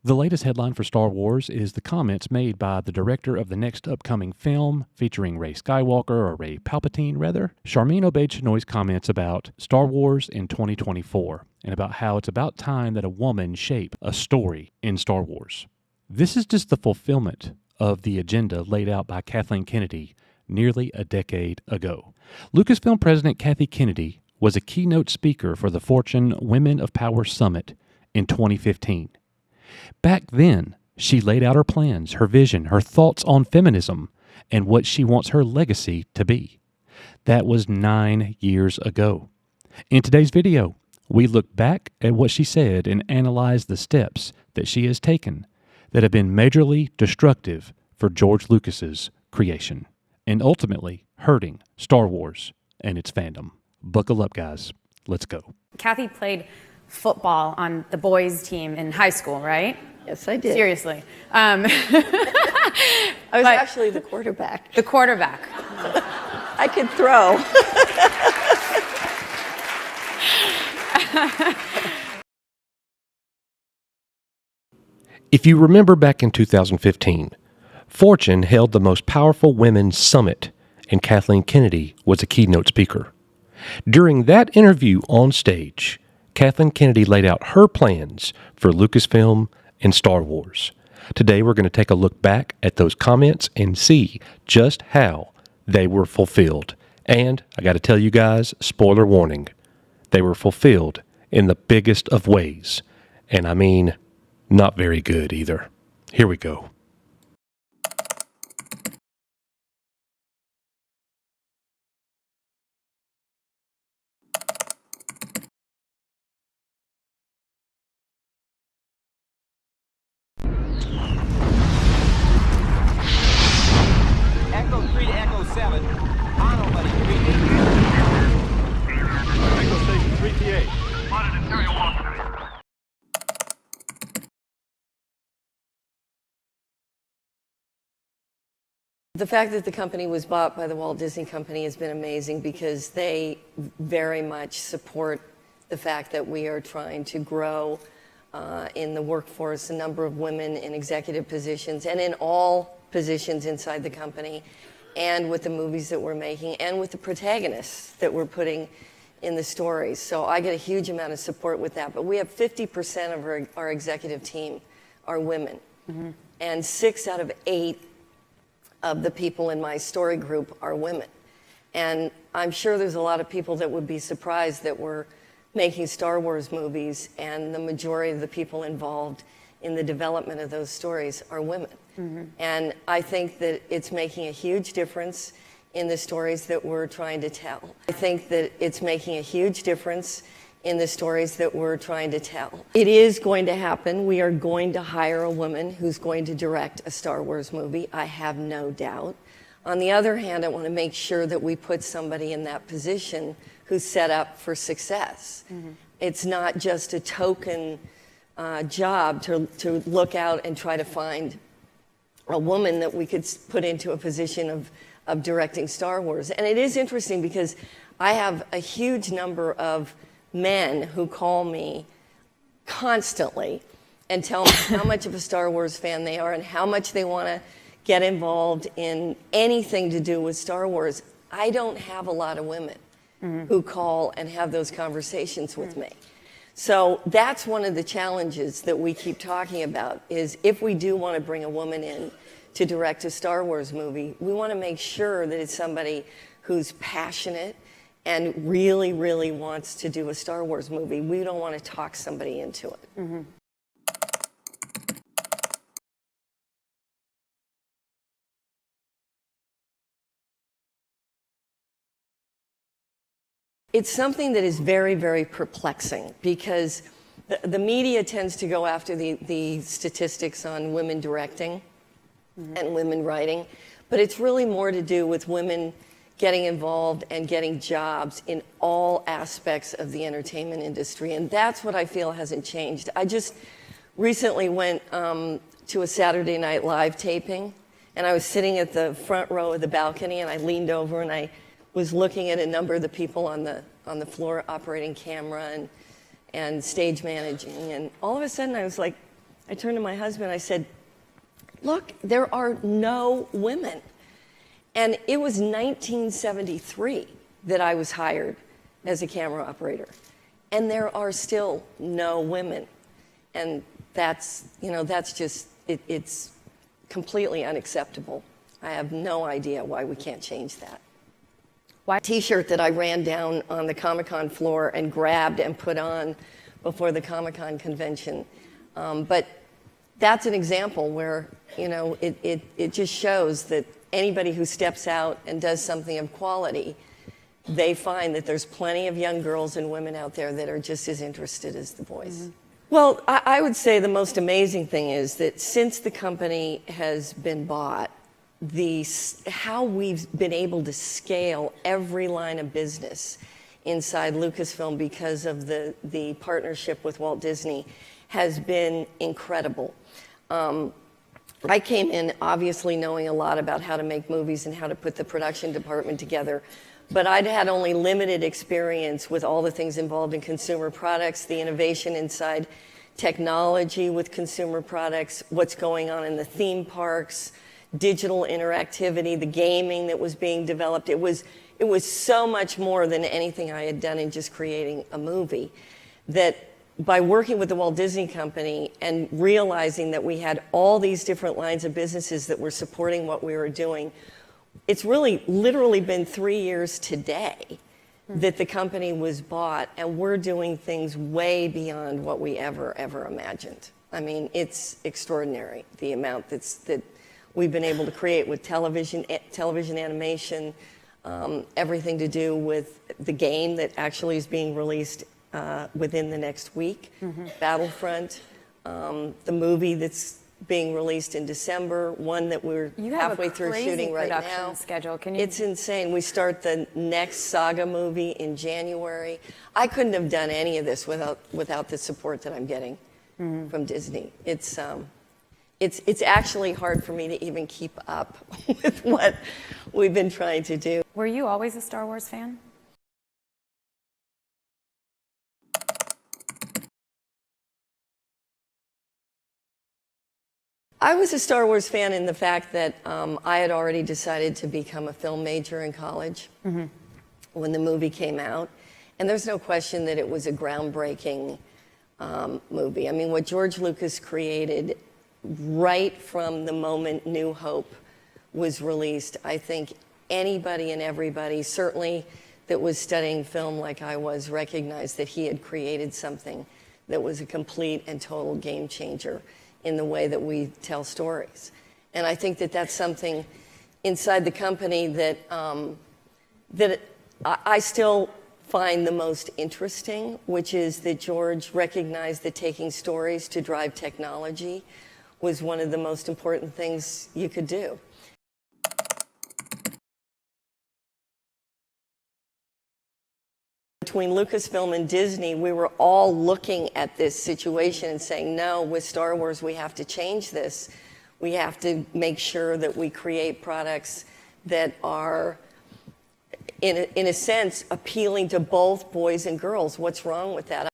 The latest headline for Star Wars is the comments made by the director of the next upcoming film featuring Rey Skywalker, or Rey Palpatine rather, Sharmeen Obaid-Chinoy's comments about Star Wars in 2024 and about how it's about time that a woman shape a story in Star Wars. This is just the fulfillment of the agenda laid out by Kathleen Kennedy nearly a decade ago. Lucasfilm President Kathy Kennedy was a keynote speaker for the Fortune Women of Power Summit in 2015. Back then, she laid out her plans, her vision, her thoughts on feminism, and what she wants her legacy to be. That was 9 years ago. In today's video, we look back at what she said and analyze the steps that she has taken that have been majorly destructive for George Lucas's creation, and ultimately hurting Star Wars and its fandom. Buckle up, guys. Let's go. Kathy played football on the boys' team in high school, right? Yes, I did. Seriously. I was actually the quarterback. The quarterback. I could throw. If you remember back in 2015, Fortune held the most powerful women's summit, and Kathleen Kennedy was a keynote speaker. During that interview on stage, Kathleen Kennedy laid out her plans for Lucasfilm and Star Wars. Today we're going to take a look back at those comments and see just how they were fulfilled. And I got to tell you guys, spoiler warning, they were fulfilled in the biggest of ways. And I mean, not very good either. Here we go. Echo 3 to Echo 7. On nobody. 3-8. Echo Station 3T8. The fact that the company was bought by the Walt Disney Company has been amazing because they very much support the fact that we are trying to grow in the workforce, a number of women in executive positions and in all positions inside the company, and with the movies that we're making and with the protagonists that we're putting in the stories. So I get a huge amount of support with that. But we have 50% of our executive team are women. Mm-hmm. And 6 out of 8 of the people in my story group are women. And I'm sure there's a lot of people that would be surprised that we're making Star Wars movies and the majority of the people involved in the development of those stories are women. Mm-hmm. And I think that it's making a huge difference in the stories that we're trying to tell. I think that it's making a huge difference in the stories that we're trying to tell. It is going to happen. We are going to hire a woman who's going to direct a Star Wars movie. I have no doubt. On the other hand, I want to make sure that we put somebody in that position who's set up for success. Mm-hmm. It's not just a token job to look out and try to find a woman that we could put into a position of directing Star Wars. And it is interesting because I have a huge number of men who call me constantly and tell me how much of a Star Wars fan they are and how much they want to get involved in anything to do with Star Wars. I don't have a lot of women who call and have those conversations with me. So that's one of the challenges that we keep talking about, is if we do want to bring a woman in to direct a Star Wars movie, we want to make sure that it's somebody who's passionate and really, really wants to do a Star Wars movie. We don't want to talk somebody into it. Mm-hmm. It's something that is very, very perplexing because the media tends to go after the statistics on women directing and women writing, but it's really more to do with women getting involved and getting jobs in all aspects of the entertainment industry, and that's what I feel hasn't changed. I just recently went to a Saturday Night Live taping, and I was sitting at the front row of the balcony, and I leaned over and I was looking at a number of the people on the floor operating camera and stage managing, and all of a sudden I was like, I turned to my husband, I said, look, there are no women. And it was 1973 that I was hired as a camera operator. And there are still no women. And that's just, it's completely unacceptable. I have no idea why we can't change that. Why? T-shirt that I ran down on the Comic-Con floor and grabbed and put on before the Comic-Con convention. But that's an example where, it just shows that anybody who steps out and does something of quality, they find that there's plenty of young girls and women out there that are just as interested as the boys. Mm-hmm. Well, I would say the most amazing thing is that since the company has been bought, how we've been able to scale every line of business inside Lucasfilm because of the partnership with Walt Disney has been incredible. I came in obviously knowing a lot about how to make movies and how to put the production department together, but I'd had only limited experience with all the things involved in consumer products, the innovation inside technology with consumer products, what's going on in the theme parks, digital interactivity, the gaming that was being developed. It was so much more than anything I had done in just creating a movie, that by working with the Walt Disney Company and realizing that we had all these different lines of businesses that were supporting what we were doing, it's really literally been 3 years today that the company was bought, and we're doing things way beyond what we ever imagined. I mean, it's extraordinary, the amount that we've been able to create with television animation, everything to do with the game that actually is being released within the next week, Battlefront, the movie that's being released in December, one that we're halfway through shooting right now. Schedule. It's insane. We start the next Saga movie in January. I couldn't have done any of this without the support that I'm getting from Disney. It's actually hard for me to even keep up with what we've been trying to do. Were you always a Star Wars fan? I was a Star Wars fan in the fact that I had already decided to become a film major in college when the movie came out. And there's no question that it was a groundbreaking movie. I mean, what George Lucas created right from the moment New Hope was released, I think anybody and everybody, certainly that was studying film like I was, recognized that he had created something that was a complete and total game changer in the way that we tell stories. And I think that that's something inside the company that I still find the most interesting, which is that George recognized that taking stories to drive technology was one of the most important things you could do. Between Lucasfilm and Disney, we were all looking at this situation and saying, no, with Star Wars, we have to change this. We have to make sure that we create products that are, in a sense, appealing to both boys and girls. What's wrong with that?